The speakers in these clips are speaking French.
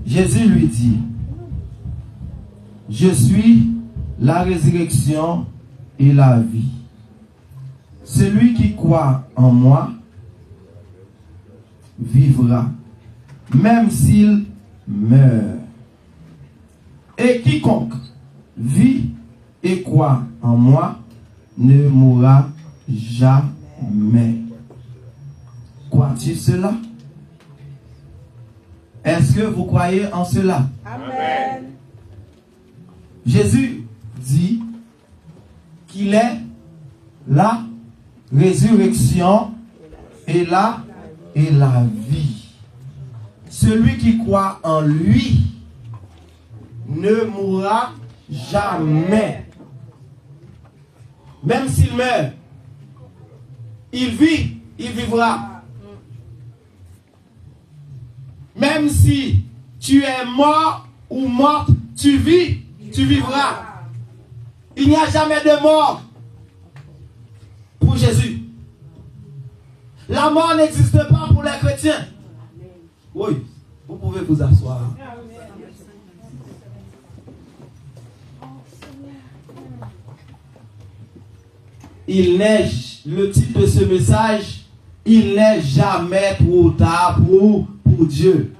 Jésus lui dit, je suis la résurrection et la vie. Celui qui croit en moi vivra, même s'il meurt. Et quiconque vit et croit en moi ne mourra jamais. Crois-tu cela? Est-ce que vous croyez en cela? Amen. Jésus dit qu'il est la résurrection et la vie. Celui qui croit en lui ne mourra jamais. Même s'il meurt, il vit, il vivra. Même si tu es mort ou morte, tu vis, tu vivras. Il n'y a jamais de mort pour Jésus. La mort n'existe pas pour les chrétiens. Oui, vous pouvez vous asseoir. Il n'est, le titre de ce message, il n'est jamais trop tard pour Dieu.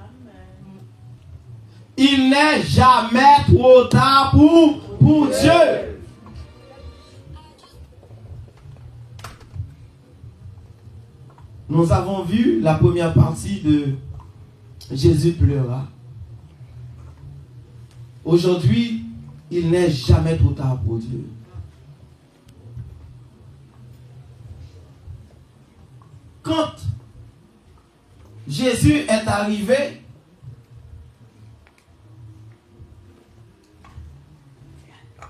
Il n'est jamais trop tard pour Dieu. Nous avons vu la première partie de Jésus pleura. Aujourd'hui, il n'est jamais trop tard pour Dieu. Quand Jésus est arrivé,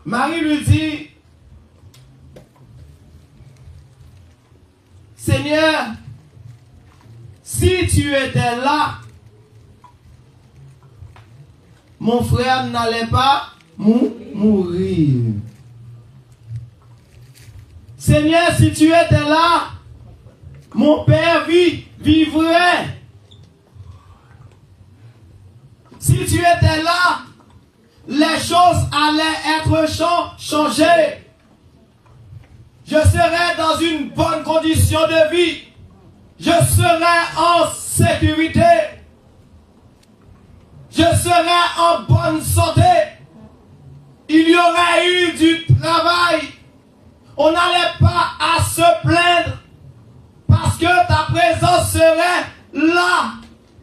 Marie lui dit, Seigneur, si tu étais là, mon frère n'allait pas mourir. Seigneur, si tu étais là, mon père vivrait. Si tu étais là, les choses allaient être changées. Je serais dans une bonne condition de vie. Je serais en sécurité. Je serais en bonne santé. Il y aurait eu du travail. On n'allait pas à se plaindre parce que ta présence serait là.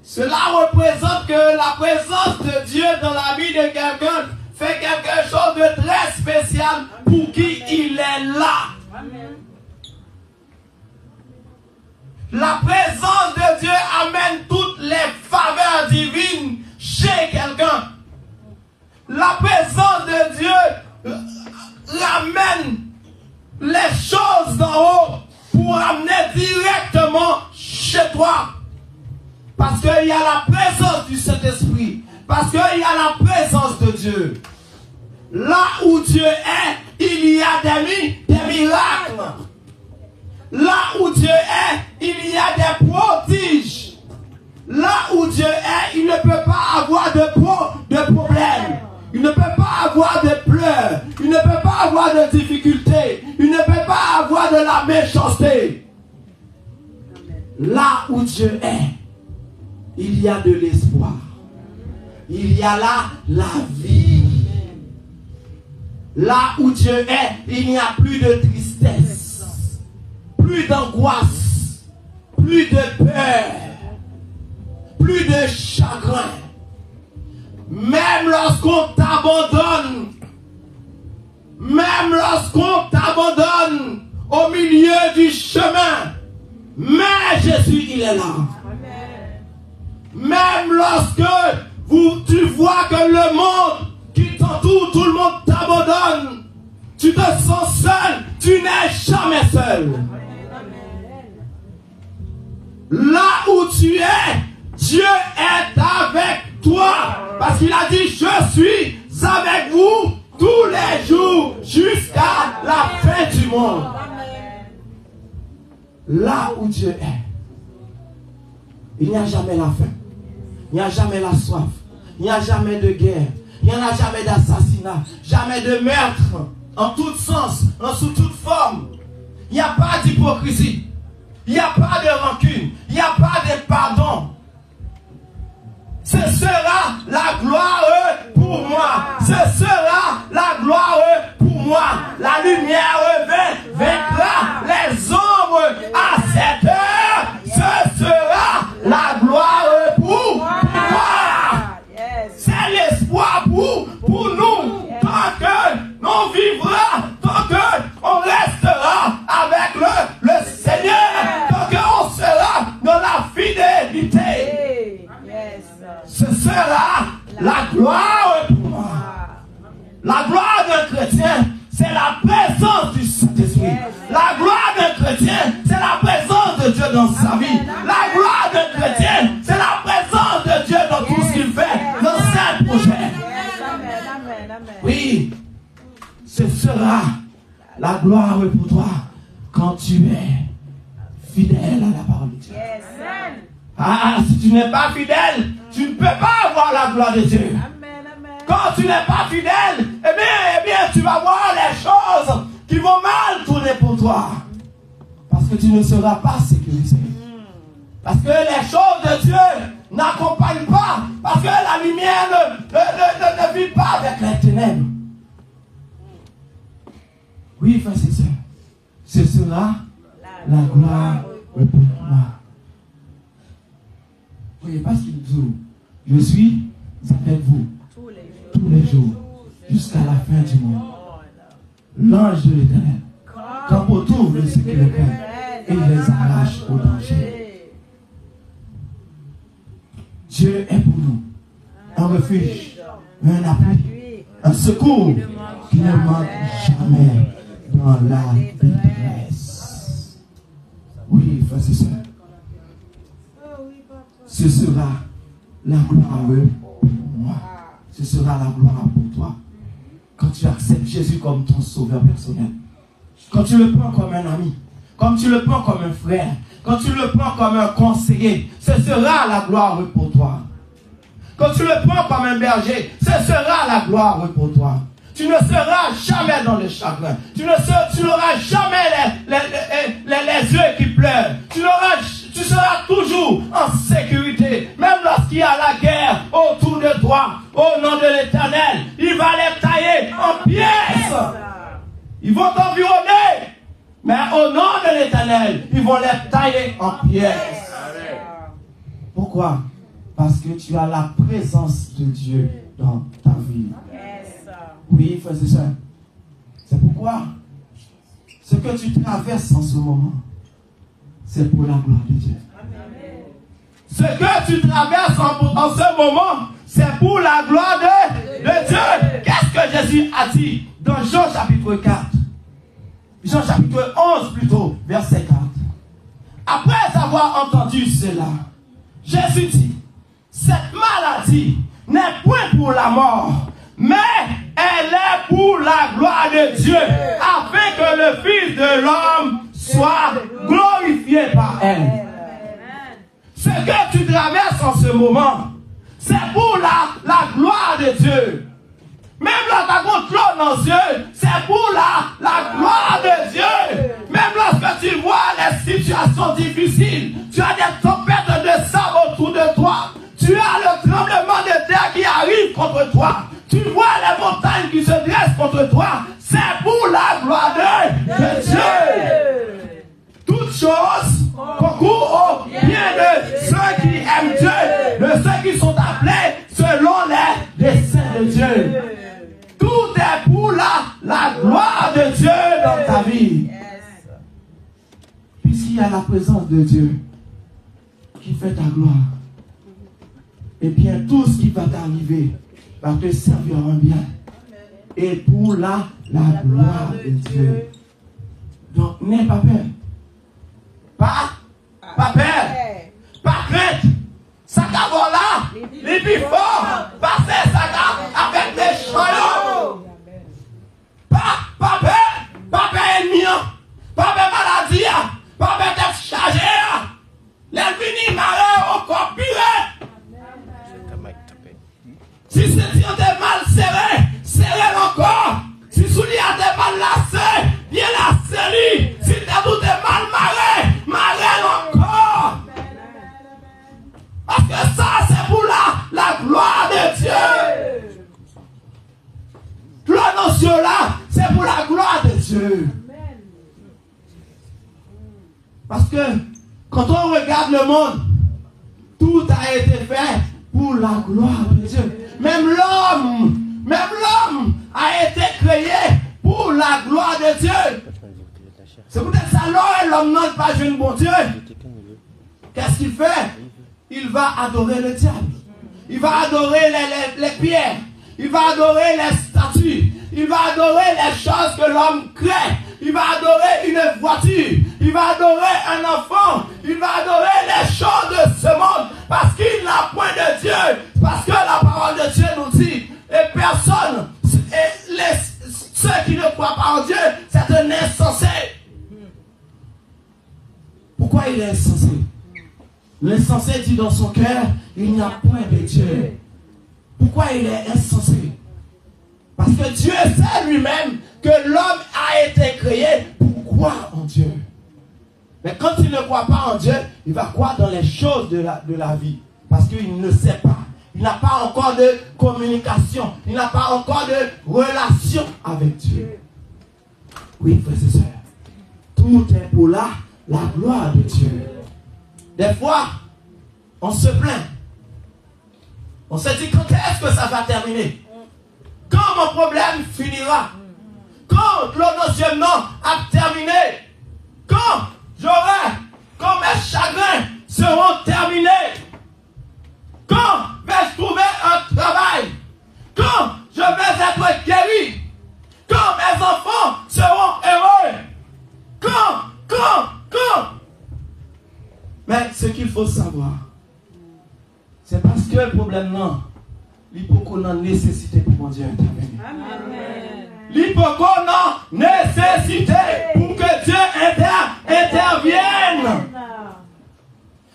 Cela représente que la présence de Dieu dans la vie de quelqu'un fait quelque chose de très spécial pour qui il est là. Amen. La présence de Dieu amène toutes les faveurs divines chez quelqu'un. La présence de Dieu ramène les choses d'en haut pour amener directement chez toi. Parce qu'il y a la présence du Saint-Esprit. Parce qu'il y a la présence de Dieu. Là où Dieu est, il y a des miracles. Là où Dieu est, il y a des prodiges. Là où Dieu est, il ne peut pas avoir de problème. Il ne peut pas avoir de pleurs. Il ne peut pas avoir de difficultés. Il ne peut pas avoir de la méchanceté. Là où Dieu est, il y a de l'espoir. Il y a là la vie. Là où Dieu est, il n'y a plus de tristesse, plus d'angoisse, plus de peur, plus de chagrin. Même lorsqu'on t'abandonne, au milieu du chemin, mais Jésus, il est là. Même lorsque tu vois que le monde qui t'entoure, tout le monde t'abandonne, tu te sens seul, tu n'es jamais seul. Là où tu es, Dieu est avec toi. Parce qu'il a dit, je suis avec vous tous les jours jusqu'à la fin du monde. Là où Dieu est, il n'y a jamais la faim. Il n'y a jamais la soif. il n'y a jamais de guerre, il n'y en a jamais d'assassinat, jamais de meurtre, en tout sens, sous toute forme. Il n'y a pas d'hypocrisie, il n'y a pas de rancune, il n'y a pas de pardon. Ce sera la gloire pour moi. Ce sera la gloire pour moi. La lumière vaincra les ombres à cette heure. Ce sera la gloire pour moi. C'est l'espoir pour nous. Tant que nous vivrons, tant qu'on restera avec le Seigneur, tant qu'on sera dans la fidélité. Ce sera la gloire pour moi. La gloire d'un chrétien, c'est la présence du Saint-Esprit. La gloire d'un chrétien, c'est la présence de Dieu dans sa vie. La gloire d'un chrétien, c'est la présence de Dieu dans tout ce qu'il fait, dans ses projets. Oui, ce sera la gloire pour toi quand tu es fidèle à la parole de Dieu. Ah, si tu n'es pas fidèle, tu ne peux pas avoir la gloire de Dieu. Quand tu n'es pas fidèle, eh bien, tu vas voir les choses qui vont mal tourner pour toi. Parce que tu ne seras pas sécurisé. Parce que les choses de Dieu n'accompagnent pas. Parce que la lumière ne vit pas avec les ténèbres. Oui, frère, c'est ça. Ce sera la gloire pour moi. Oui, parce qu'il dit, je suis avec vous tous les jours, jusqu'à la fin du monde. L'ange de l'Éternel campe autour de ceux qui le craignent et les arrache au danger. Dieu est pour nous un refuge, un appui, un secours qui ne manque jamais dans la détresse. Oui, frère, c'est ça. Ce sera la gloire pour moi. Ce sera la gloire pour toi. Quand tu acceptes Jésus comme ton sauveur personnel. Quand tu le prends comme un ami. Quand tu le prends comme un frère. Quand tu le prends comme un conseiller. Ce sera la gloire pour toi. Quand tu le prends comme un berger. Ce sera la gloire pour toi. Tu ne seras jamais dans le chagrin. Tu n'auras jamais les yeux qui pleurent. Tu seras toujours en sécurité. Même lorsqu'il y a la guerre autour de toi, au nom de l'Éternel, il va les tailler en pièces. Ils vont t'environner. Mais au nom de l'Éternel, ils vont les tailler en pièces. Pourquoi? Parce que tu as la présence de Dieu dans ta vie. Oui, frère et sœurs. C'est pourquoi ce que tu traverses en ce moment, c'est pour la gloire de Dieu. Ce que tu traverses en ce moment, c'est pour la gloire de Dieu. Qu'est-ce que Jésus a dit dans Jean chapitre 4? Jean chapitre 11 plutôt, verset 4. Après avoir entendu cela, Jésus dit, cette maladie n'est point pour la mort, mais elle est pour la gloire de Dieu, afin que le Fils de l'homme soit glorifié par elle. Ce que tu traverses en ce moment, c'est pour la gloire de Dieu. Même lorsque tu as dans Dieu, c'est pour la gloire de Dieu. Même lorsque tu vois les situations difficiles, tu as des tempêtes de sable autour de toi, tu as le tremblement de terre qui arrive contre toi, tu vois les montagnes qui se dressent contre toi, c'est pour la gloire de Dieu. Toutes choses concourent au bien de ceux qui aiment Dieu, de ceux qui sont appelés selon les desseins de Dieu. Tout est pour la gloire de Dieu dans ta vie. Puisqu'il y a la présence de Dieu qui fait ta gloire, et bien tout ce qui va t'arriver va te servir en bien. Et pour la gloire de Dieu. Donc n'aie pas peur. Pas peur. Pas crainte. Ça va là. Les plus forts. Passer ça avec des choyaux. Pas peur. Pas peur ennemi. Pas peur maladie. Pas peur d'être chargé. Les finis malheur encore pire. Si c'est mal serré, serré encore. Si soulier a des mal lacé, bien lacé. Si t'as tout mal marré, marré encore. Parce que ça, c'est pour la gloire de Dieu. La notion là, c'est pour la gloire de Dieu. Parce que quand on regarde le monde, tout a été fait pour la gloire de Dieu. Même l'homme a été créé pour la gloire de Dieu. C'est peut-être ça, l'homme n'a pas jeune bon Dieu. Qu'est-ce qu'il fait? Il va adorer le diable. Il va adorer les pierres. Il va adorer les statues. Il va adorer les choses que l'homme crée. Il va adorer une voiture. Il va adorer un enfant. Il va adorer les choses de ce monde. Parce qu'il n'a point de Dieu. Parce que la parole de Dieu nous dit, et personne, ceux qui ne croient pas en Dieu, c'est un insensé. Pourquoi il est insensé? L'insensé dit dans son cœur, il n'y a point de Dieu. Pourquoi il est insensé? Parce que Dieu sait lui-même que l'homme a été créé pour croire en Dieu. Mais quand il ne croit pas en Dieu, il va croire dans les choses de la vie. Parce qu'il ne sait pas. Il n'a pas encore de communication. Il n'a pas encore de relation avec Dieu. Oui, frères et sœurs. Tout est pour la gloire de Dieu. Des fois, on se plaint. On se dit, quand est-ce que ça va terminer? Quand mon problème finira? Quand l'autre a terminé? Quand mes chagrins seront terminés? Quand vais-je trouver un travail? Quand je vais être guéri? Quand mes enfants seront heureux? Quand? Mais ce qu'il faut savoir, c'est parce que le problème non, il faut qu'on ait nécessité pour mon Dieu intervenir. Il faut qu'on ait nécessité pour que Dieu intervienne.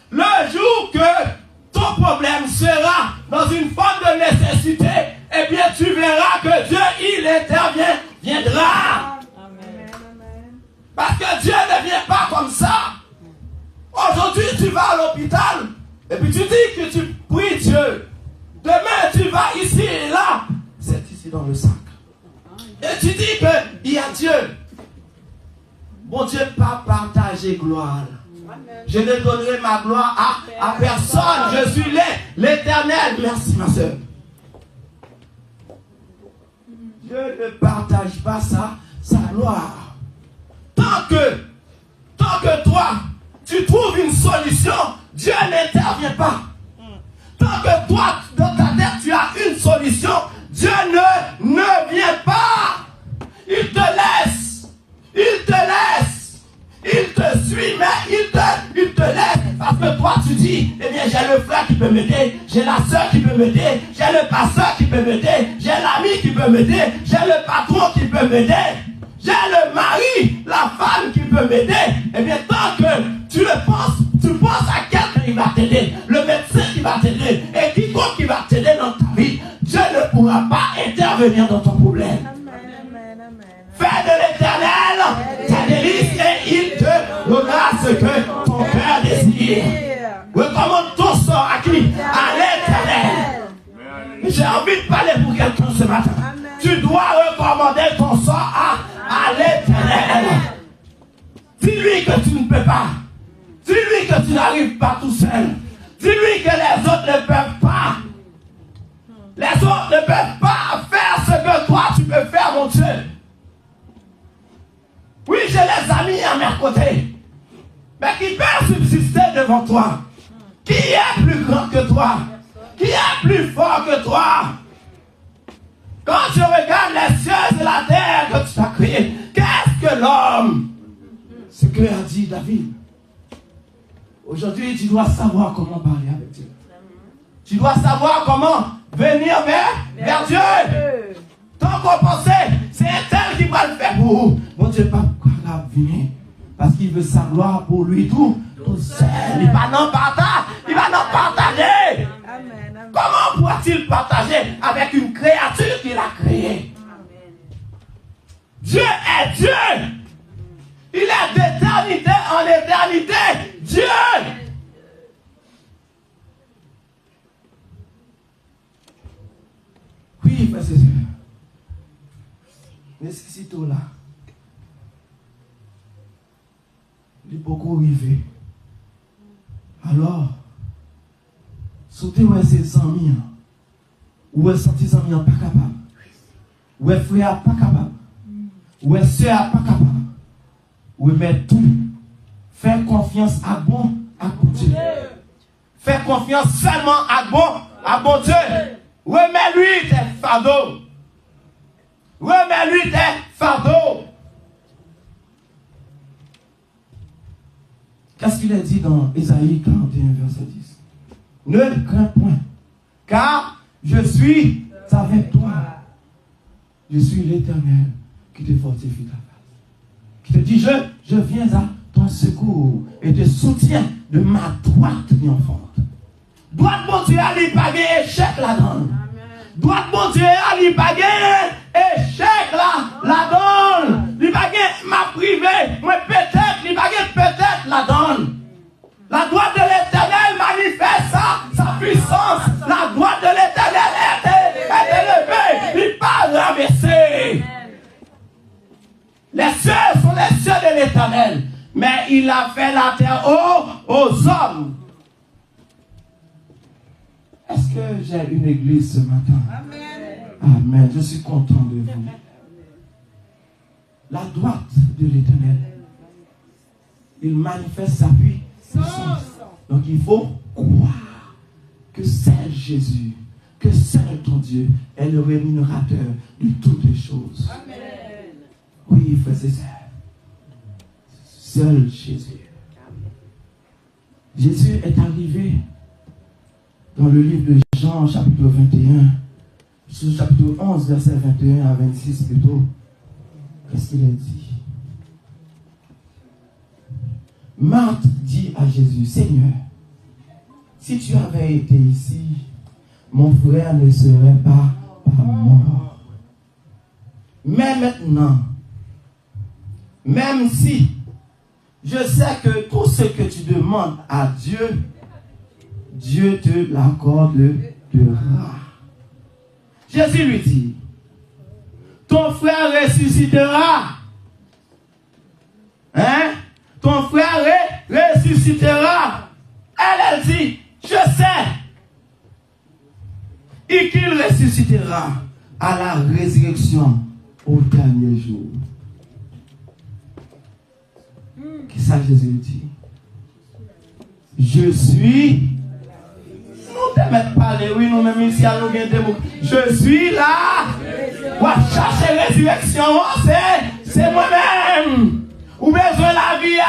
Le jour que ton problème sera dans une forme de nécessité, eh bien tu verras que Dieu, il viendra. Parce que Dieu ne vient pas comme ça. Aujourd'hui, tu vas à l'hôpital et puis tu dis que tu pries Dieu. Demain, tu vas ici et là. C'est ici dans le sac. Et tu dis qu'il y a Dieu. Bon Dieu, pas partager gloire. Je ne donnerai ma gloire à personne. Je suis l'Éternel. Merci, ma soeur. Dieu ne partage pas sa gloire. Tant que toi, tu trouves une solution, Dieu n'intervient pas. Tant que toi, dans ta tête, tu as une solution, Dieu ne vient pas. Il te laisse. Il te suit, mais il te laisse. Parce que toi, tu dis, eh bien, j'ai le frère qui peut m'aider, j'ai la soeur qui peut m'aider, j'ai le pasteur qui peut m'aider, j'ai l'ami qui peut m'aider, j'ai le patron qui peut m'aider. J'ai le mari, la femme qui peut m'aider. Eh bien, tant que tu penses à quelqu'un qui va t'aider, le médecin qui va t'aider, et quiconque qui va t'aider dans ta vie, Dieu ne pourra pas intervenir dans ton problème. Fais de l'Éternel ta délice et il te donnera ce que ton cœur désire. Recommande ton sort à qui? À l'Éternel. J'ai envie de parler pour quelqu'un ce matin. Tu dois recommander ton sort à l'Éternel. Dis-lui que tu ne peux pas. Dis-lui que tu n'arrives pas tout seul. Dis-lui que les autres ne peuvent pas. Les autres ne peuvent pas faire ce que toi tu peux faire, mon Dieu. Oui, j'ai les amis à mes côtés. Mais qui peuvent subsister devant toi? Qui est plus grand que toi? Qui est plus fort que toi? Quand tu regardes les cieux et la terre que tu as créés, qu'est-ce que l'homme? Ce que a dit David. Aujourd'hui, tu dois savoir comment parler avec Dieu. Tu dois savoir comment venir vers Dieu. Ton compensé, c'est elle qui va le faire pour vous. Mon Dieu, pas grave, venir. Parce qu'il veut sa gloire pour lui tout seul. Il va non partager. Comment pourras-tu va-t-il partager avec une créature qu'il a créée? Dieu est Dieu. Il est d'éternité en éternité. Dieu. Oui, frère, c'est ça. Mais c'est tout là. Il est beaucoup arrivé. Alors, sauter où est ses amis, où est ses amis pas capable, où est frère pas capable, où est soeur pas capable, où est mettre tout. Faire confiance à bon Dieu. Faire confiance seulement à bon Dieu. Remets-lui tes fardeaux. Remets-lui tes fardeaux. Qu'est-ce qu'il a dit dans Ésaïe 41, verset 10? Ne crains point, car je suis avec toi. Je suis l'Éternel qui te fortifie ta face. Qui te dit, je viens à ton secours et te soutiens de ma droite triomphante. Droite mon Dieu, il pas gagner échec là-dedans. Droite mon Dieu, il pas gagner échec là-dedans. Il pas gagner ma privée, moi peut-être, il pas gagner peut-être là-dedans. La droite de l'Éternel manifeste sa puissance. La droite de l'Éternel est élevée, il pas rabaissé. Les cieux sont les cieux de l'Éternel, mais il a fait la terre aux hommes. Est-ce que j'ai une église ce matin? Amen. Amen. Je suis content de vous. La droite de l'Éternel, il manifeste sa puissance. Donc il faut croire que seul Jésus, que seul ton Dieu est le rémunérateur de toutes les choses. Amen. Oui, frère, c'est ça. Seul Jésus. Jésus est arrivé dans le livre de Jean, chapitre 21, chapitre 11, verset 21 à 26 plutôt. Qu'est-ce qu'il a dit? Marthe dit à Jésus, Seigneur, si tu avais été ici, mon frère ne serait pas mort. Mais maintenant, même si je sais que tout ce que tu demandes à Dieu, Dieu te l'accordera. Jésus lui dit, ton frère ressuscitera. Hein? Ton frère ressuscitera. Elle dit, je sais. Et qu'il ressuscitera à la résurrection au dernier jour. Qu'est-ce que Jésus dit? Je suis. Nous ne mettons pas les oui, nous même ici à nous des mots. Je suis là. Pour chercher résurrection, c'est moi-même. Ou besoin de la vie,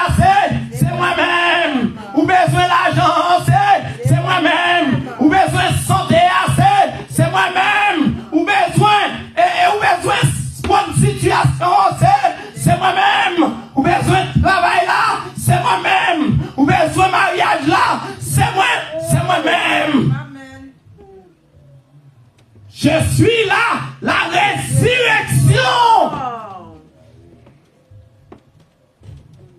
c'est moi-même. Ou besoin de l'argent, c'est moi-même. Ou besoin de santé, c'est moi-même. Ou besoin de bonne situation, c'est moi-même. Ou besoin de travail là, c'est moi-même. Ou besoin de mariage là, c'est moi-même. Je suis là, la résurrection.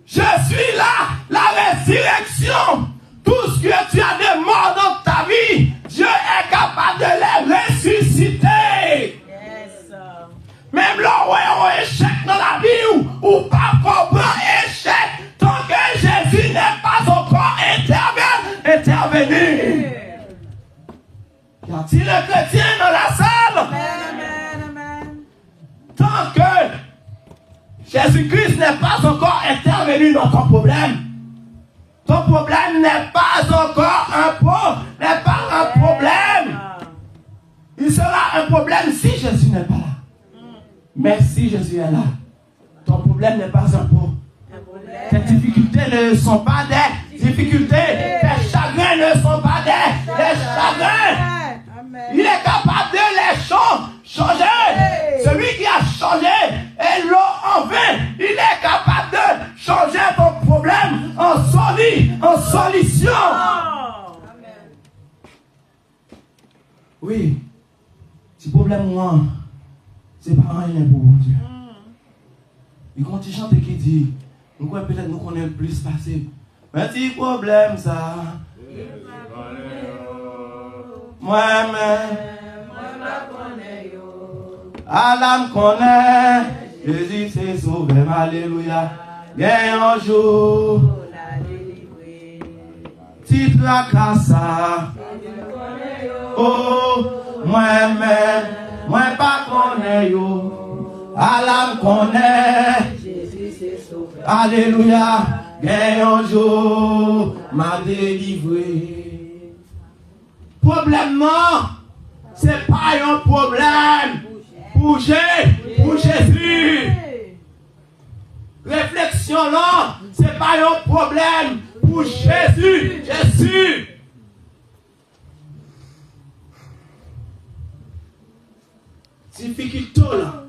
Je suis là, la résurrection. Tout ce que tu as de mort dans ta vie, Dieu est capable de les ressusciter. Yes. Même là où on est échec dans la vie, ou pas comprendre échec, tant que Jésus n'est pas encore intervenu. Y a-t-il un chrétien dans la salle? Amen. Tant que Jésus-Christ n'est pas encore intervenu dans ton problème. Ton problème n'est pas encore n'est pas un problème. Il sera un problème si Jésus n'est pas là. Mais si Jésus est là, ton problème n'est pas un problème. Tes difficultés ne sont pas des difficultés. Tes chagrins ne sont pas des chagrins. Il est capable de les changer. Celui qui a changé et l'eau en vin, il est capable de changer ton problème en solution. Oui, Oui. Si problème, moi, c'est pas rien pour Dieu. Il continue à chanter qui dit, nous croyons peut-être nous connaissons plus passé. Mais si problème ça. Moi-même. Allah me connaît. Jésus s'est sauvé. Alléluia. Gagne un jour. Titre à casa. Oh, moi-même. Moi pas connais yo. Allah me connaît. Alléluia. Gagne un jour. M'a délivré. Problème non. C'est pas un problème. Pour Jésus. Réflexion là, c'est pas un problème. Pour Jésus. Jésus. Difficulté là.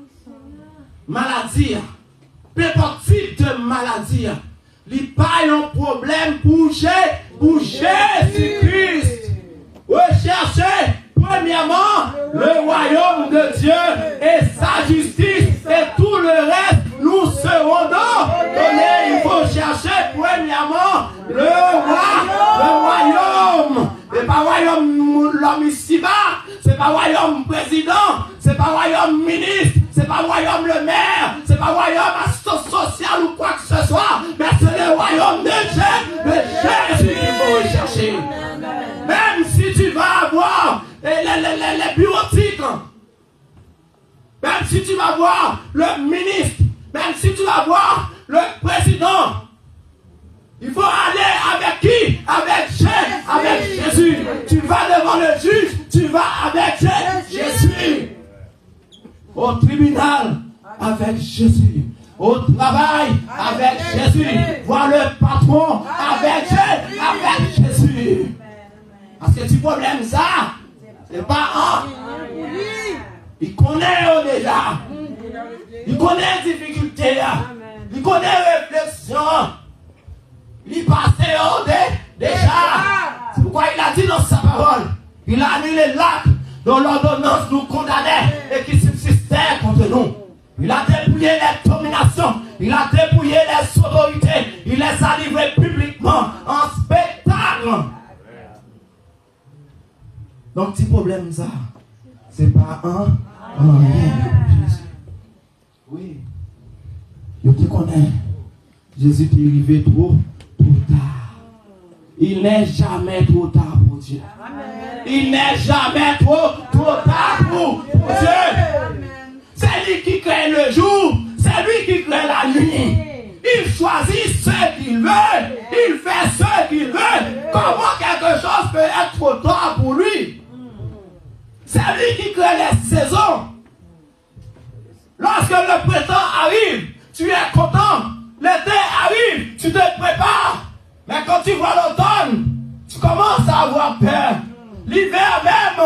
Maladie. Peu-importe de maladie. Il n'y a pas un problème pour Jésus-Christ. Recherchez premièrement le royaume de Dieu et sa justice et tout le reste nous serons donnés. Il faut chercher premièrement le royaume. C'est pas royaume l'homme ici-bas, c'est pas royaume président, c'est pas royaume ministre, c'est pas royaume le maire, c'est pas royaume assistant social ou quoi que ce soit, mais c'est le royaume de Jésus qu'il faut rechercher. Même si tu vas avoir les bureautiques, même si tu vas voir le ministre, même si tu vas voir le président, il faut aller avec qui? Avec Jésus. Tu vas devant le juge, tu vas avec Jésus. Au tribunal, avec Jésus. Au travail, avec Jésus. Voir le patron, avec Jésus. Parce que tu problème ça, c'est pas un. Il connaît déjà. Il connaît les difficultés. Il connaît les réflexions. Il passait déjà. C'est pourquoi il a dit dans sa parole. Il a annulé l'acte dont l'ordonnance nous condamnait et qui subsistait contre nous. Il a dépouillé les dominations. Il a dépouillé les autorités. Il les a livrées publiquement en spectacle. Donc, petit problème ça, c'est pas un rien. Oui. Je te connais. Jésus t'est arrivé trop tard. Il n'est jamais trop tard pour Dieu. Il n'est jamais trop tard pour Dieu. C'est lui qui crée le jour. C'est lui qui crée la nuit. Il choisit ce qu'il veut. Il fait ce qu'il veut. Comment quelque chose peut être trop tard pour lui? C'est lui qui crée les saisons. Lorsque le printemps arrive, tu es content. L'été arrive, tu te prépares. Mais quand tu vois l'automne, tu commences à avoir peur. L'hiver même,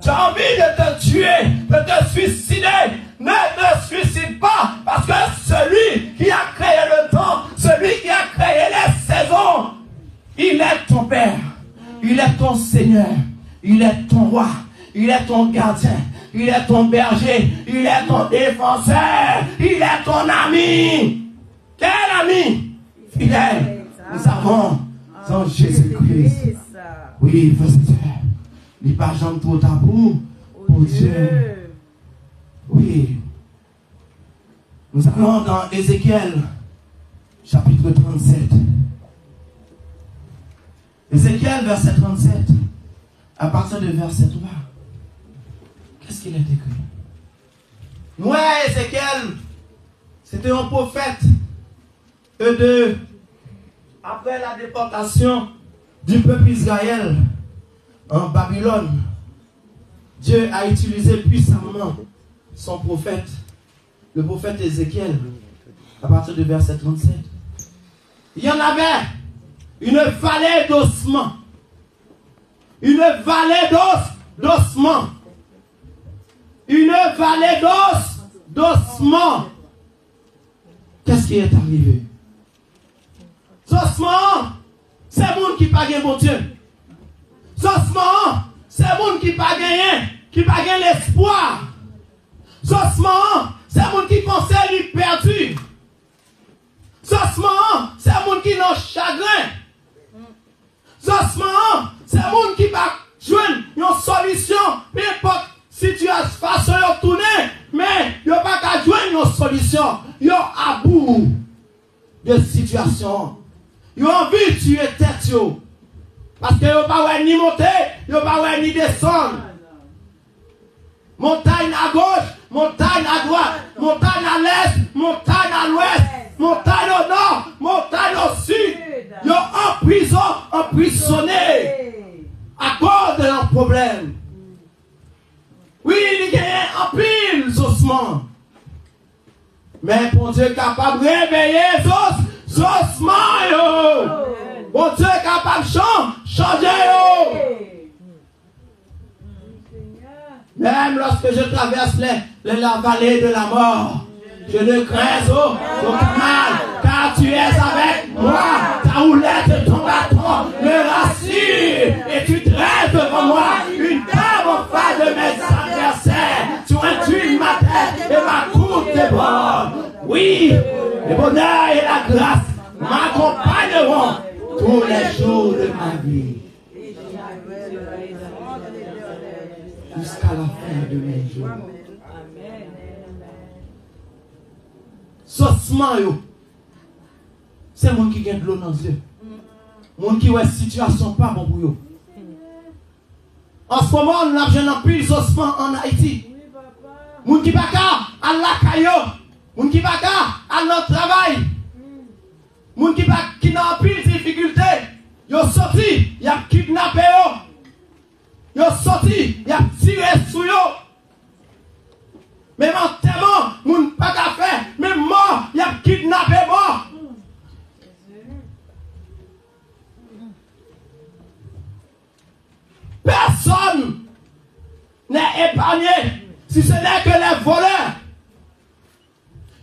tu as envie de te tuer, de te suicider. Ne te suicide pas, parce que celui qui a créé le temps, celui qui a créé les saisons, il est ton Père, il est ton Seigneur, il est ton roi, il est ton gardien, il est ton berger, il est ton défenseur, il est ton ami. Quel ami fidèle nous avons en Jésus-Christ. Oui, frère, il n'est pas jamais trop tard pour Dieu. Oui. Nous allons dans Ézéchiel, chapitre 37. Ézéchiel, verset 37. À partir de verset 3. Qu'est-ce qu'il est écrit? Ouais, Ézéchiel, c'était un prophète. Après la déportation du peuple Israël en Babylone, Dieu a utilisé puissamment son prophète, le prophète Ézéchiel, à partir du verset 37. Il y en avait une vallée d'ossements. Une vallée d'ossements. Une vallée d'ossements. Qu'est-ce qui est arrivé? Ossements, c'est le monde qui parle bon Dieu. Ossements, c'est moun qui pas gagné, qui pas gagné l'espoir. Zosman, c'est moun qui conseille lui perdu. Zosman, c'est moun qui n'a chagrin. Zosman, c'est moun qui pas joindre une solution, peu importe situation façon de tourner, mais il n'y a pas qu'à joindre une solution. Il y a à bout de situation. Il y a envie de tuer tête. Parce que il n'y a pas ni monter, il n'y a pas ni descendre. Montagne à gauche, montagne à droite, montagne à l'est, montagne à l'ouest, montagne au nord, montagne au sud. Il y a en prison, emprisonné à cause de leurs problèmes. Oui, il y a un pile ossements. Mais bon Dieu est capable de réveiller les ossements. Bon Dieu est capable de changer. Même lorsque je traverse la vallée de la mort, je ne crains aucun mal, car tu es avec moi. Ta houlette, ton bâton me rassure, et tu dresses devant moi une table en face de mes adversaires. Tu inclines ma tête et ma coupe déborde. Oui, le bonheur et la grâce m'accompagneront tous les jours de ma vie, jusqu'à la fin de mes jours. Sossement yo, c'est moi qui gagne de l'eau dans les yeux. Mon qui ouais situation pas bon pour yo. En ce moment, on a besoin de plus d'ossements en Haïti. Mon qui pas à la caillou, mon qui pas à notre travail. Moun qui n'a plus de difficulté, yo sorti, y a kidnappé yo sorti, y a tiré sur yo. Même en témoin, moun pas qu'à faire, même mort, y a kidnappé mort. Personne n'est épargné, si ce n'est que les voleurs.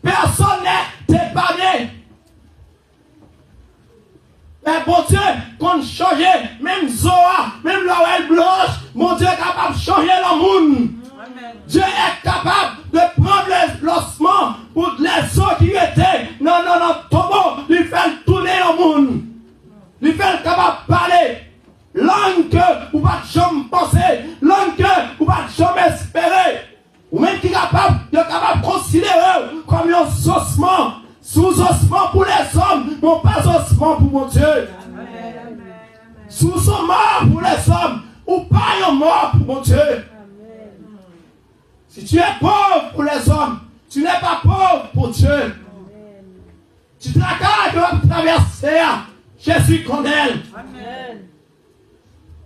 Personne n'est épargné. Mais bon Dieu, qu'on change, même Zoa, même l'oreille blanche, mon Dieu est capable de changer le monde. Dieu est capable de prendre les ossements pour les os qui étaient non, tombeau, lui faire tourner le monde. Lui faire capable de parler. Langue que vous ne pouvez jamais penser, langue que vous ne pouvez jamais espérer. Ou même qui est capable de considérer comme un ossement. Sous-ossement pour les hommes, non pas ossement pour mon Dieu. Sous-mort pour les hommes, ou pas un mort pour mon Dieu. Si tu es pauvre pour les hommes, tu n'es pas pauvre pour Dieu. Tu te la de traverser, Jésus connaît.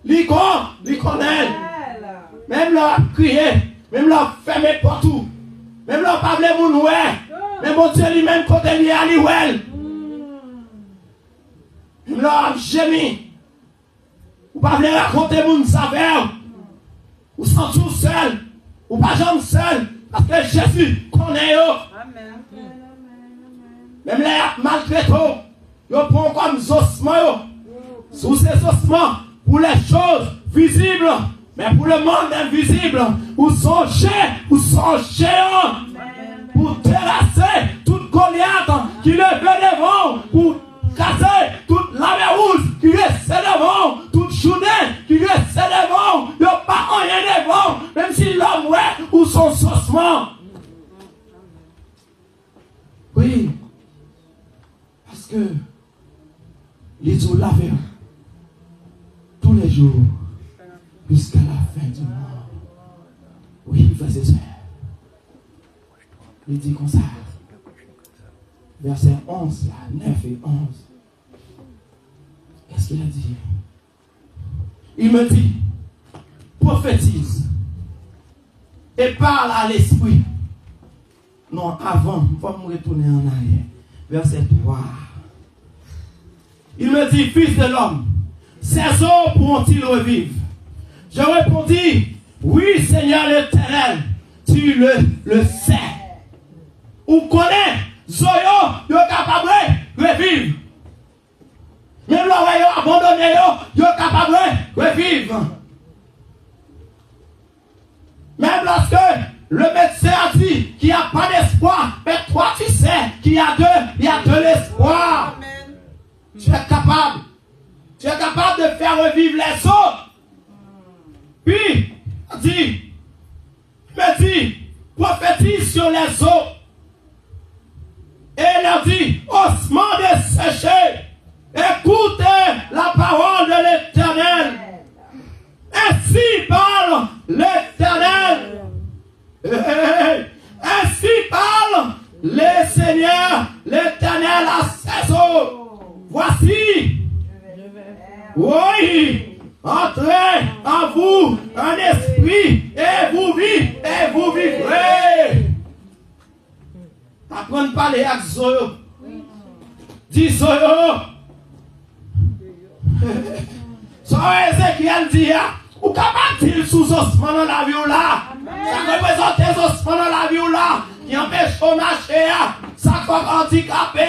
Il connaît. Même leur crier, même leur fermer partout, même leur parler mon noué. Mais mon Dieu lui-même, quand il est à l'ouel, il l'a gémi. Ou pas venir raconter mon savoir. Ou sans tout seul. Ou pas jamais seul. Parce que Jésus connaît eux. Même les malgré tout, ils prennent comme ossements. Sous ces ossements, pour les choses visibles, mais pour le monde invisible, ou songez, pour terrasser toute Goliath qui levait devant, pour casser toute la rouge qui restait devant, toute Choudin qui restait devant, il n'y a pas rien devant, même si l'homme ouais ou son saucement. Oui, parce que les eaux lavaient tous les jours jusqu'à la fin du mois. Oui, frères et sœurs. Il dit comme ça. Verset 11, là, 9 et 11. Qu'est-ce qu'il a dit? Il me dit, prophétise et parle à l'esprit. Non, avant, il faut me retourner en arrière. Verset 3. Il me dit, fils de l'homme, ces eaux pourront-ils revivre? Je répondis, oui, Seigneur l'Éternel, tu le sais. Ou connaît, Zoyo, yo capable de revivre. Même l'oreille abandonné, yo capable de revivre. lorsque le médecin a dit qu'il n'y a pas d'espoir, mais toi tu sais qu'il y a de l'espoir. Tu es capable. Tu es capable de faire revivre les autres. Puis, il me dit, prophétise sur les autres. Et il leur dit, ossements desséchés, écoutez la parole de l'Éternel. Ainsi parle l'Éternel. Ainsi parle le Seigneur, l'Éternel à ses eaux. Voici, oui, entrez en vous un esprit et vous vivrez. Apprendre à parler avec Zoyo. Dis Zoyo. Ça, Ézéchiel dit, ou capable de dire sous ossements dans la vie ou là. Ça représente des ossements dans la vie ou là. Qui empêche de marcher. Ça fait handicapé.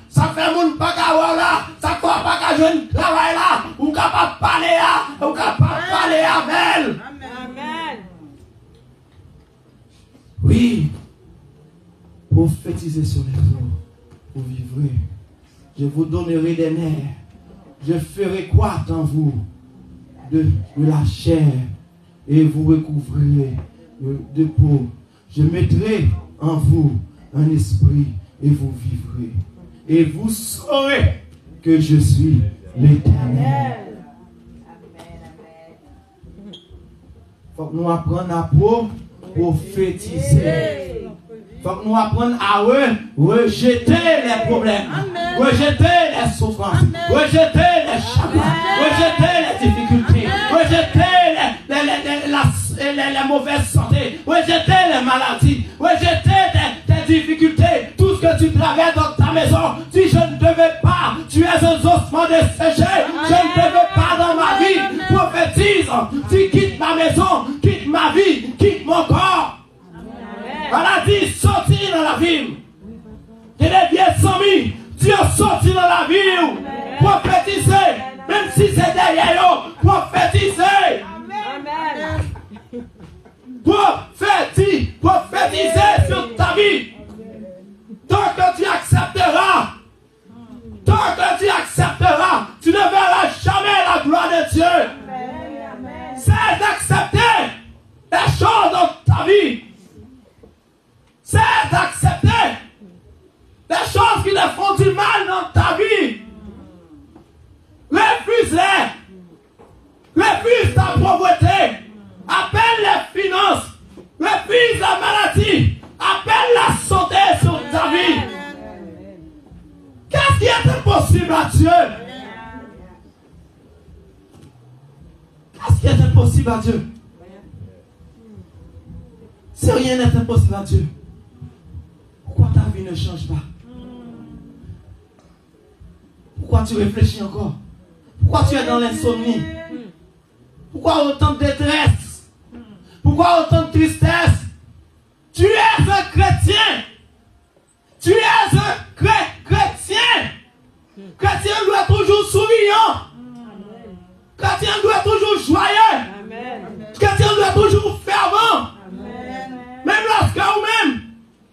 Ça fait moun pas qu'à voir là. Ça fait pas qu'à jouer un travail là. Ou capable de parler. Ou capable de parler avec elle. Amen. Oui. Prophétisez sur les eaux. Vous vivrez. Je vous donnerai des nerfs. Je ferai croître en vous de la chair et vous recouvrirez de peau. Je mettrai en vous un esprit et vous vivrez. Et vous saurez que je suis l'Éternel. Il faut que nous apprenions à prophétiser. Il faut que nous apprenions à rejeter les problèmes, rejeter les souffrances, rejeter les chagrins, rejeter les difficultés, rejeter les mauvaises santé, rejeter les maladies, rejeter tes difficultés, tout ce que tu traverses dans ta maison. Si je ne devais pas, tu es un ossement desséché, je ne devais pas dans ma vie, prophétise, tu quittes ma maison, quitte ma vie, quitte mon corps. Elle a dit, sorti dans la ville. Tu deviens soumis. Dieu sorti dans la ville. Prophétiser. Même si c'est derrière eux. Prophétiser. Prophétiser sur ta vie. Tant que tu accepteras. Tu ne verras jamais la gloire de Dieu. C'est d'accepter les choses dans ta vie. C'est d'accepter les choses qui te font du mal dans ta vie. Refuse-les. Refuse ta pauvreté. Appelle les finances. Refuse la maladie. Appelle la santé sur ta vie. Qu'est-ce qui est impossible à Dieu? Qu'est-ce qui est impossible à Dieu? Si rien n'est impossible à Dieu, pourquoi ta vie ne change pas? Pourquoi tu réfléchis encore? Pourquoi tu es dans l'insomnie? Pourquoi autant de détresse? Pourquoi autant de tristesse? Tu es un chrétien. Tu es un chrétien. Chrétien doit être toujours souriant. Chrétien doit être toujours joyeux. Chrétien doit être toujours fervent. Même lorsque vous-même,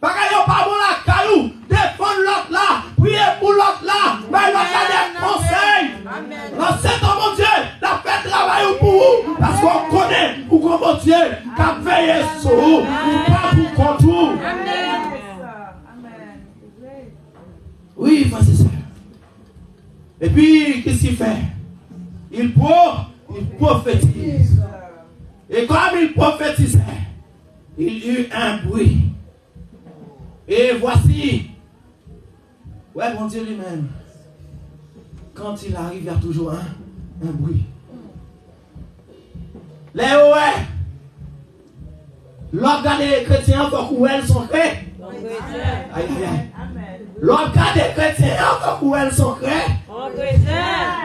bagaille pas bon la caillou, défendre l'autre là, prier pour l'autre là, mais l'autre a des conseils. Dans cet homme, mon Dieu, la fait travail pour vous, parce qu'on connaît, ou qu'on mon Dieu, qu'a veillé sur vous, ou pas pour contre vous. Oui, frère, c'est ça. Et puis, qu'est-ce qu'il fait? Il prophétise. Et comme il prophétisait, il y eut un bruit. Et voici, ouais, mon Dieu lui-même, quand il arrive, il y a toujours un bruit. Les ouais, l'organe des chrétiens, faut qu'elles sont créées. Aïe, aïe, aïe. L'organe des chrétiens, faut qu'elles sont créées.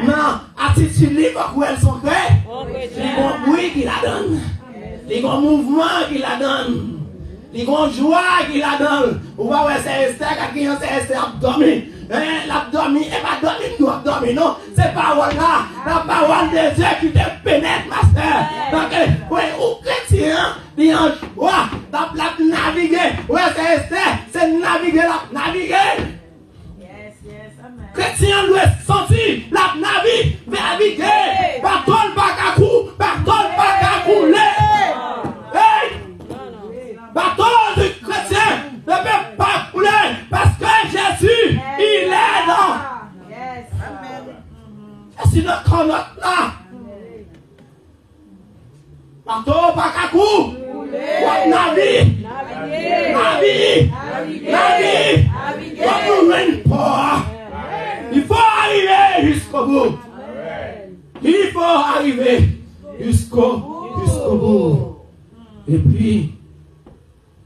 Non, attitude libre, faut qu'elles sont créées. Les bons bruits qu'il la donne. Les bons mouvements qu'il la donne. Les grands joies qu'il a dans. Ou va voir c'est Esther qui a abdomen. L'abdomen, et pas dormir, nous abdomen, non. C'est parole là. La parole de Dieu qui te pénètre, ma soeur. Donc, oui, ou chrétien, li en joie, la naviguer. Ouais, c'est Esther, c'est naviguer, la naviguer. Chrétien doit sentir la naviguer. Bateau pas qu'à couler, bateau pas qu'à couler. Hey! Bateau du chrétien ne peut pas couler parce que Jésus, il est là. Et si notre connote là, bateau pas qu'à couler, naviguer. Il faut arriver jusqu'au bout. Il faut arriver jusqu'au bout. Et puis,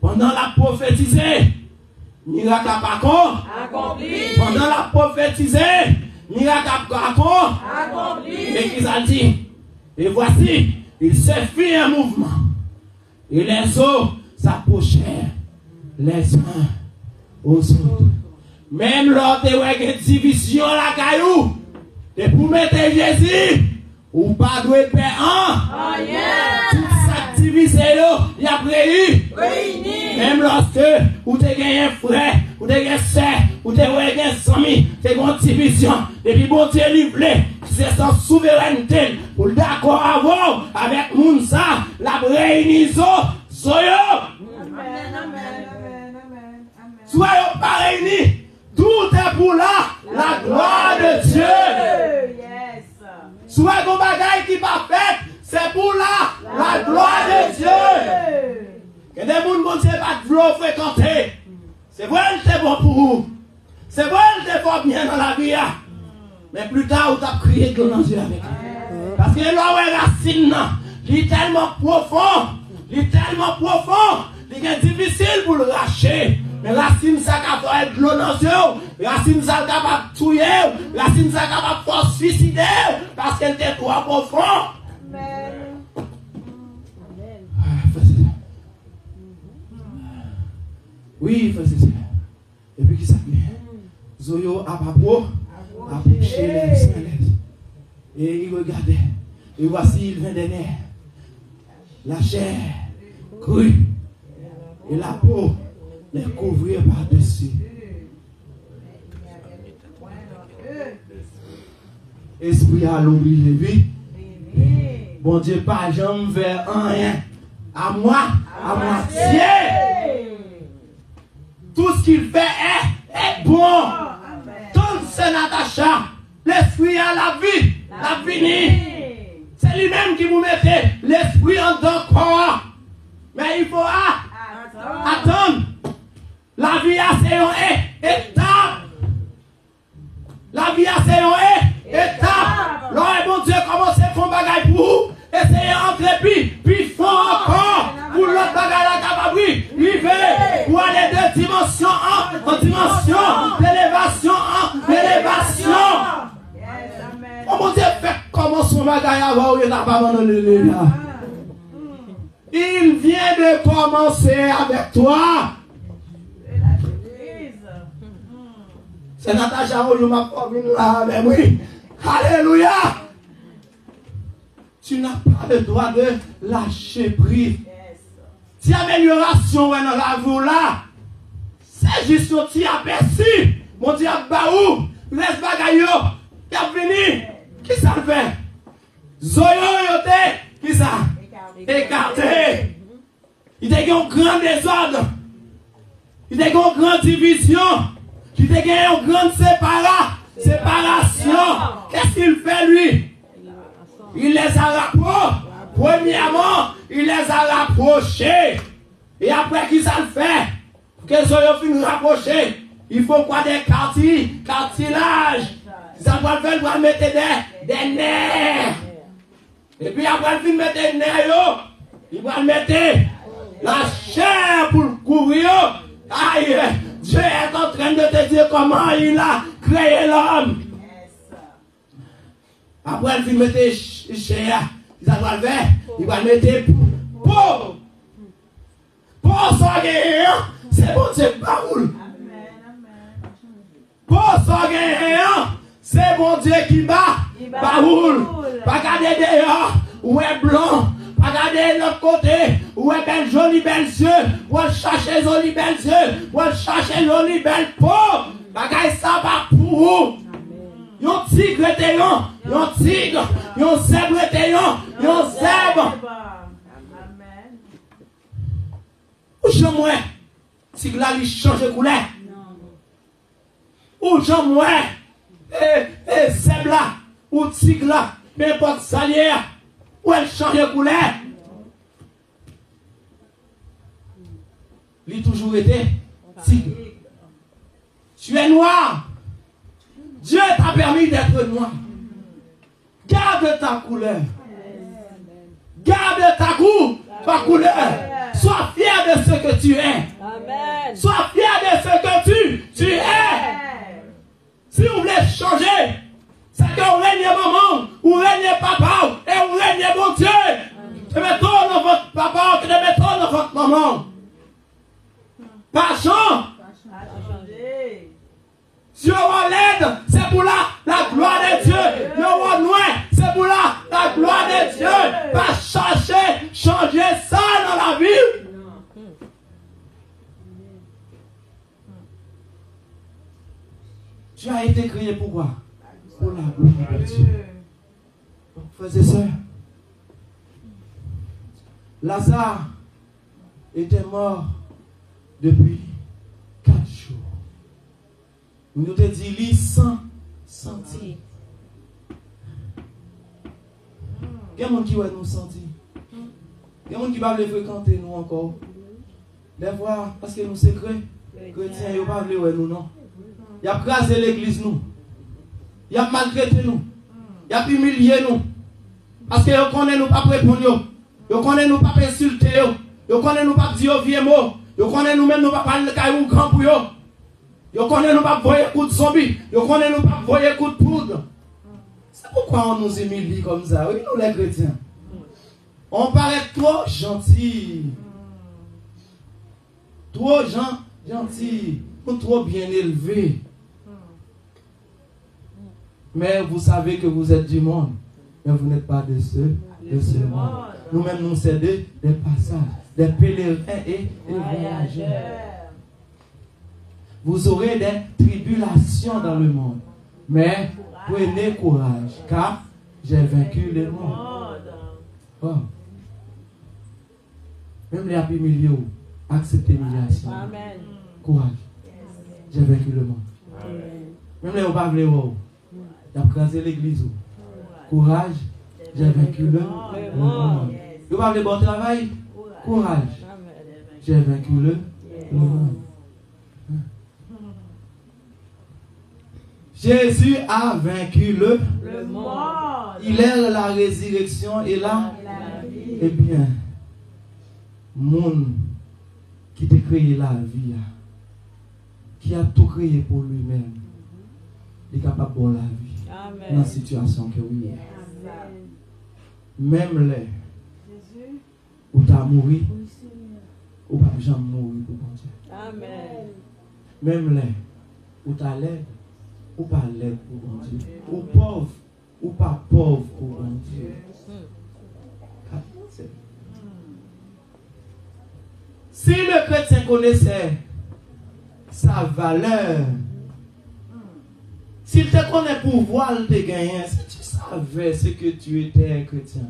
pendant la prophétisée, miracle a accompli. Pendant la prophétisée, miracle a accompli. Et qu'il a dit, et voici, il se fit un mouvement. Et les eaux s'approchèrent les uns aux autres. Même lors de la division la caillou, et pour mettre Jésus, ou pas de paix en toute cette division, il y a réuni. Même lorsque vous avez gagné un frère, vous avez gagné un sœur, vous avez gagné un ami, c'est une division. Et puis bon Dieu livré, c'est sa souveraineté pour d'accord avoir avec Mounsa, la réunion, soyez. Soyez pas réunis. Tout est pour la gloire de Dieu. Yes. Soit qu'on bagaille qui va faire, c'est pour la gloire de Dieu. Que des gens ne Dieu pas de fréquenter. C'est vrai que c'est bon pour vous. C'est vrai que c'est fort bien dans la vie. Mais plus tard, vous avez crié que dans Dieu avec lui. Parce que là où est racine, il est tellement profond. Il est difficile pour le racher. Mais racine ça capable de l'eau dans Dieu, racine ça capable de tuer, racine ça capable de se suicider parce qu'elle était trop profond. Amen. Oui, frère, c'est ça. Et puis qui s'appelle Zoyo Ababo a couché les squelettes. Et il regardait. Et voici, il vient des nerfs. La chair crue. Et la peau les couvrir par-dessus. Esprit à l'oublier, oui. Bon Dieu, pas jamais vers rien. À moi, à moitié. Tout ce qu'il fait est bon. Tout c'est Natacha. L'esprit à la vie, la finie. C'est lui-même qui vous mettez l'esprit en ton corps. Mais il faut attendre. La vie a c'est une étape. La vie a c'est une étape. Lorsque bon Dieu commence à faire bagaille pour vous, essayez d'entrer puis font encore pour l'autre bagaille la capable. Vivez pour aller de dimension en dimension, d'élévation en élévation. Oh mon Dieu, fait comment son bagaille avant il n'a pas abandonné là. Il vient de commencer avec toi. C'est Natacha où m'a promis là avec oui. Alléluia. Tu n'as pas le droit de lâcher prise. Si amélioration est dans la vie là, c'est juste que tu as aperçu. Mon Dieu, baou, laisse bagayo, qui a venu. Qui ça le fait? Zoyo yote, qui ça? Écarté. Il y a un grand désordre. Il y a une grande division. Il y a une grande séparation. Qu'est-ce qu'il fait lui? Il les a rapprochés. Premièrement, il les a rapprochés. Et après, qui ça le fait? Pour qu'ils soient finis rapprochés, il faut quoi des cartilages. Ça doit faire pour mettre des nerfs. Et puis après, il mettre des nerfs. Il va mettre la chair pour le couvrir. Aïe, Dieu est en train de te dire comment il a créé l'homme. Après, il va mettre chair. Il va le faire. Il va mettre peau. Peau sanguin. C'est bon, c'est pas roule. Peau sanguin. C'est bon Dieu qui bat. Pas roule. Pas garder dehors. Ou est blanc. pas regarder l'autre côté, ou est belle, jolie, belle yeux, ou chercher jolie, belle yeux, ou chercher jolie, belle peau. Bagay ça va pour vous. Yon tigre était yon tigre, yon zèbre était yon zèbre. Ou j'en tigre là, il change de couleur. Ou j'en zèbre là, ou tigre là, n'importe salière, ou elle change de couleur. Il a toujours été tigre. Tu es noir. Dieu t'a permis d'être noir. Garde ta couleur. Garde ta couleur. Sois fier de ce que tu es. Amen. Sois fier de ce que tu es. Si vous voulez changer, c'est que vous régnez maman, vous régnez papa, et vous régnez bon Dieu. Je mettons dans votre papa, je mettons dans votre maman. Pas chant. Si on va l'aide, c'est pour la gloire de Dieu. Si on va loin, c'est pour la gloire de Dieu. Pas changer ça dans la vie. Tu as été créé pour quoi? Pour la gloire de Dieu. Frères et sœurs, Lazare était mort depuis 4 jours. Nous te dit, lui sans sentir. Il y a des gens qui nous sentir. Il y a des gens qui ne veulent pas fréquenter nous encore. Des fois, parce que nous secrets, chrétiens, ils ne veulent pas nous non. Il a crasé l'église nous. Il a maltraité nous. Il a humilié nous. Parce que nous connaissons nous pas répondre. Nous connaissons nous pas insulter. Nous connaissons nous pas dire vieux mots. Nous connaissons nous même nous pas parler de caillou grand pour eux. Nous connaissons nous pas voyer coup de zombie. Nous connaissons nous pas voyer coup de poudre. C'est pourquoi on nous humilie comme ça. Oui, nous les chrétiens. On paraît trop gentils. Trop gentils. Ou trop bien élevés. Mais vous savez que vous êtes du monde. Mais vous n'êtes pas de ce monde. Nous-mêmes, nous sommes des passages, des pèlerins et des voyageurs. Vous aurez des tribulations dans le monde. Mais prenez courage, car j'ai vaincu le monde. Oh. Même les habits milieux, acceptez l'humiliation. Courage. J'ai vaincu le monde. Même les opables, il a crasé l'église. Courage. J'ai vaincu le monde. Vous parlez de bon travail? Courage. J'ai vaincu le monde. Jésus a vaincu le monde. Il est la résurrection et la vie. Eh bien, monde qui t'a créé la vie, qui a tout créé pour lui-même, il est capable de la vie. Amen. Dans la situation que oui. Même les où tu as mouru, ou pas jamais mourir pour bon Dieu. Amen. Même les où tu as l'aide, ou pas l'aide pour bon Dieu. Ou pauvre, ou pas pauvre pour bon Dieu. Si le chrétien connaissait sa valeur, s'il te connaît pouvoir te gagner, si tu savais ce que tu étais chrétien,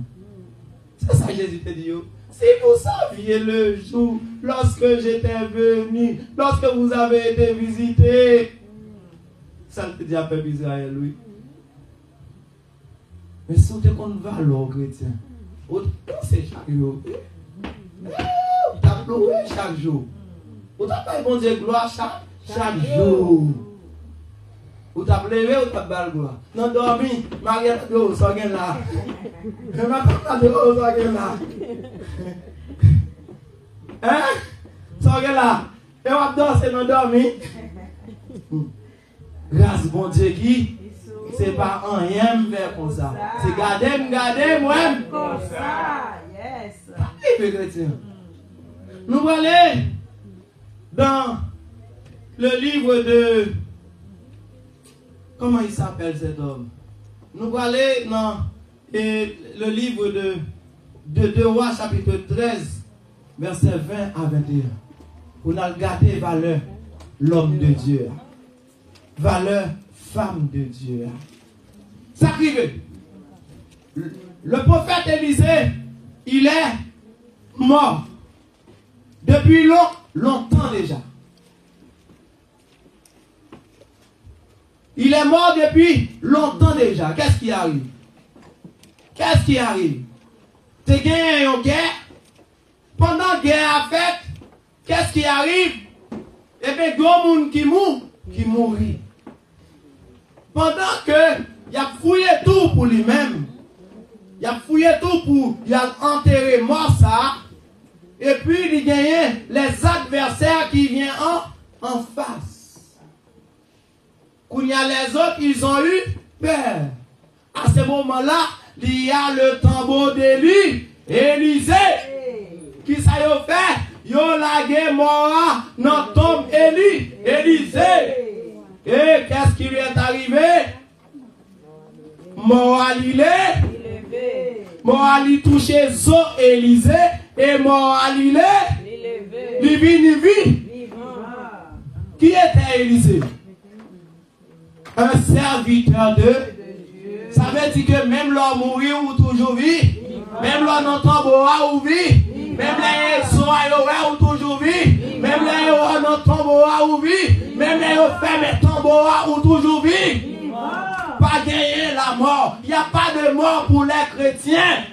c'est ça que Jésus te dit. Si vous saviez le jour, lorsque j'étais venu, lorsque vous avez été visité, ça te dit à peuple Israël, oui. Mais si vous te connaissez valeur chrétien, vous pensez chaque jour. Vous avez pleuré chaque jour. Vous avez bon Dieu gloire chaque jour. Vous avez pleuré ou vous avez gloire. Non, dormi, Marie a dit, oh, ça vient là. Je ne m'attends pas de oh, ça vient là. Hein? Ça vient là. Et on va danser, non, dormi. Grâce bon Dieu qui, c'est pas un rien faire comme ça. C'est garder, moi. Comme ça, yes. Pas chrétien. Nous allons aller dans le livre de... Comment il s'appelle cet homme? Nous allons aller dans le livre de de 2 Rois chapitre 13, verset 20 à 21. Pour nous regarder valeur l'homme de Dieu. Valeur femme de Dieu. Ça arrive. Le prophète Élisée, il est mort. Depuis longtemps déjà. Il est mort depuis longtemps déjà. Qu'est-ce qui arrive? Qu'est-ce qui arrive? Tu as gagné une guerre. Pendant la guerre a fait, qu'est-ce qui arrive? Eh bien, il y a des gens qui mourit. Pendant que il a fouillé tout pour lui-même. Il a fouillé tout pour, il a enterré mort ça. Et puis il gagne les adversaires qui viennent en face. Quand il y a les autres, ils ont eu peur. À ce moment-là, il y a le tambour d'Élie, Élisée. Qui ça y a fait? Ils ont lagué mort dans tombe Élie, Élisée. Et qu'est-ce qui lui est arrivé? Mort à Moali touché zo Élisée et Moali il vit. Qui était Élisée? Un serviteur de Dieu. Ça veut dire que même l'homme mourir ou toujours vit, même l'homme dans tombeau ou vit, même les soins ou toujours vit, même les dans tombeau ou vit, même les fermes tombeau ou toujours vit. Pas gagner la mort. Il n'y a pas de mort pour les chrétiens.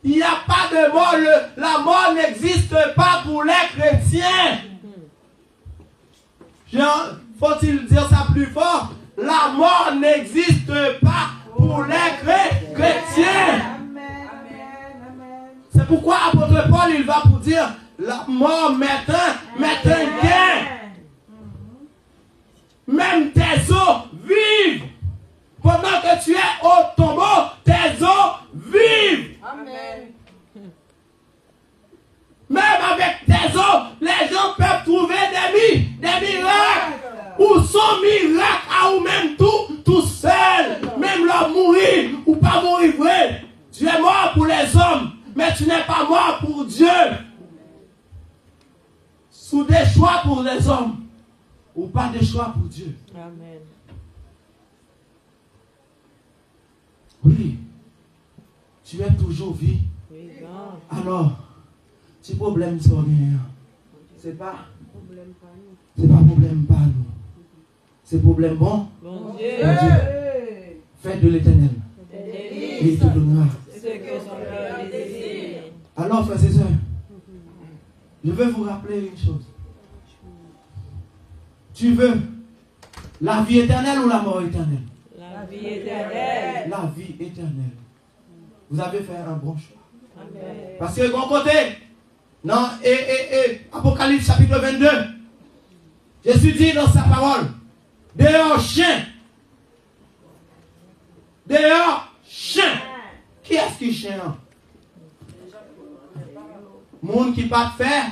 Il n'y a pas de mort. La mort n'existe pas pour les chrétiens. Faut-il dire ça plus fort? La mort n'existe pas pour les chrétiens. C'est pourquoi apôtre Paul il va pour dire la mort m'est un gain. Même tes os vivent. Pendant que tu es au tombeau, tes os vivent. Amen. Même avec tes os, les gens peuvent trouver des miracles. Ou son miracle à ou même tout seul. Même l'homme mourir ou pas mourir vrai. Tu es mort pour les hommes, mais tu n'es pas mort pour Dieu. Sous des choix pour les hommes. Ou pas de choix pour Dieu. Amen. Oui. Tu es toujours vie. Oui, alors, si problème c'est rien. C'est pas problème pas nous. C'est problème bon. Bon Dieu. Faites de l'Éternel. Et il te donnera. Alors, frères et sœurs, je veux vous rappeler une chose. Tu veux la vie éternelle ou la mort éternelle? La vie éternelle. La vie éternelle. Vous avez fait un bon choix. Amen. Parce que de mon côté, dans Apocalypse chapitre 22, Jésus dit dans sa parole, dehors chien. Dehors chien. Qui est-ce qui chien? Monde qui pas faire,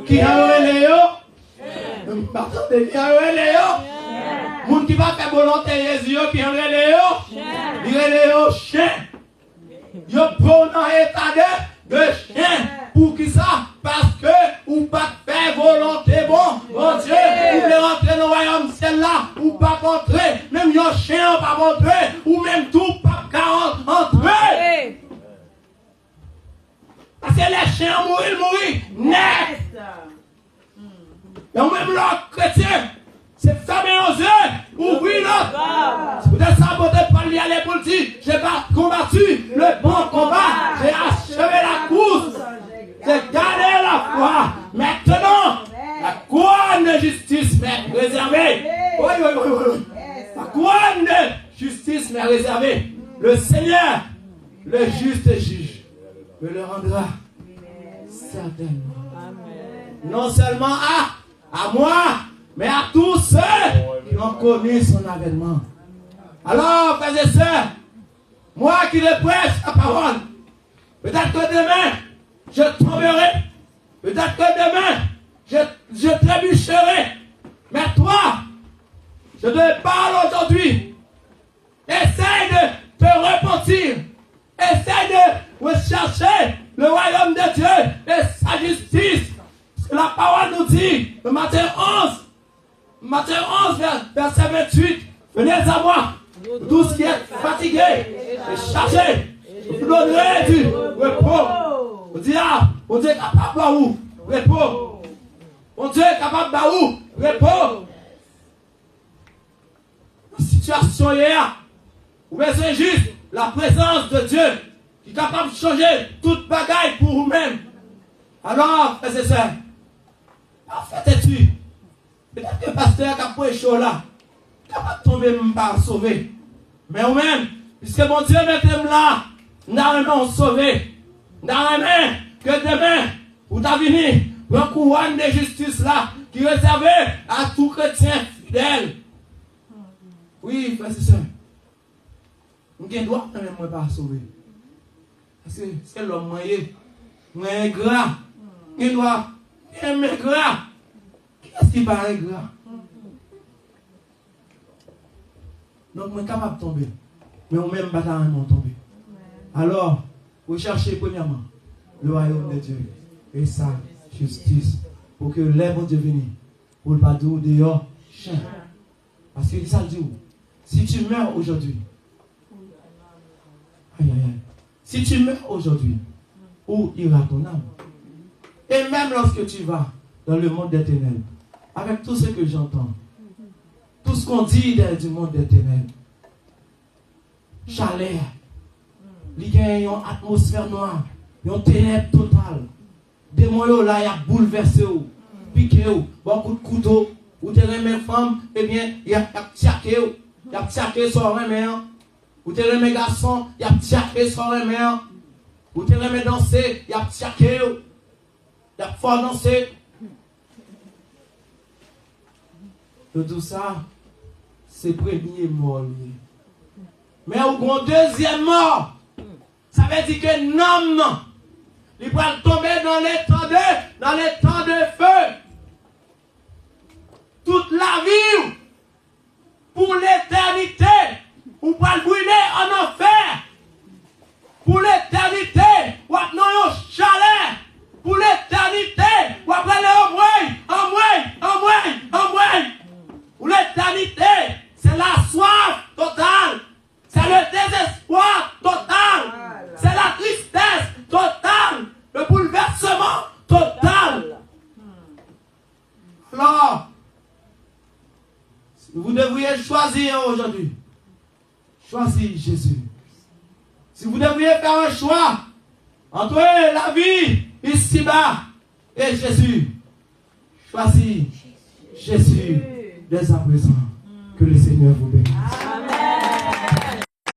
qui a relé. Attendez, il y a Léo. Moun qui va faire volonté Jésus, qui en Léo. Il est Léo chien. Il est bon dans l'état de chien. Pour qui ça? Parce que ou pas faire volonté bon Dieu. Ou voulez rentrer dans le royaume ciel là, ou pas rentrer. Même un chien pas rentrer, ou même tout pas rentrer. Parce que les chiens mourir net. Et même l'autre chrétien, c'est fermé aux yeux, ouvrir l'autre. Vous êtes saboté par lui aller pour le dire, j'ai pas combattu le bon combat, j'ai achevé la course, j'ai gardé la foi. Maintenant, la couronne de justice m'est réservée. Oui. La couronne de justice m'est réservée. Le Seigneur, le juste juge, me le rendra certainement. Non seulement à moi, mais à tous ceux qui ont connu son avènement. Alors, frères et sœurs, moi qui le prêche la parole, peut-être que demain, je tomberai, peut-être que demain, je trébucherai, mais toi, je te parle aujourd'hui, essaye de te repentir, Essaye de rechercher le royaume de Dieu et sa justice. La parole nous dit, le Matthieu 11, verset 28, venez à moi, tous qui êtes fatigués et chargés, je vous donnerai du repos. On dit, on Dieu est capable de où? Repos. On Dieu est capable de où? Repos. La situation hier, vous besoin juste la présence de Dieu qui est capable de changer toute bagaille pour vous-même. Alors, frères et sœurs, en fait, tu peut-être que le pasteur qui a pris chaud là, capable de tomber même pas sauver. Mais vous-même, puisque mon Dieu mettez là, n'a rien sauvé. N'a rien que demain, vous t'avez venu pour un couronne de justice là, qui est réservé à tout chrétien fidèle. Oui, frère, c'est ça. Nous avons droit de ne pas sauver. Parce que c'est l'homme moyen. Moyen gras. Il doit aimer gras. Qu'est-ce qui paraît gras? Donc, je suis capable de tomber. Mais on même pas tomber. Alors, vous cherchez premièrement le royaume de Dieu et sa justice. Pour que les bons Dieu viennent. Pour le pas de dehors, chien. Parce que ça dit, si tu meurs aujourd'hui, si tu meurs aujourd'hui, où ira ton âme? Et même lorsque tu vas dans le monde des ténèbres, avec tout ce que j'entends, tout ce qu'on dit du monde des ténèbres, chaleur, il y a une atmosphère noire, une ténèbre totale, des moyens là, il y a bouleversé, piqué, beaucoup de couteaux, ou des mêmes femmes, eh bien, il y a tchaké sur la main. Ou t'es les garçons, il y a tchaké sur les mains. Ou t'es les danser, il y a tchaké. Il y a fort danser. Tout ça, c'est premier mort. Mais au grand deuxième mort, ça veut dire que non, il va tomber dans les temps de feu. Toute la vie, pour l'éternité. Ou pas le brûler en enfer. Pour l'éternité, ou pas non chalet. Pour l'éternité, ou pas aller en moins. Pour l'éternité, c'est la soif totale. C'est le désespoir total. C'est la tristesse totale. Le bouleversement total. Alors, vous devriez choisir aujourd'hui. Choisis Jésus. Si vous devriez faire un choix entre la vie ici-bas et Jésus, choisis Jésus dès à présent. Que le Seigneur vous bénisse.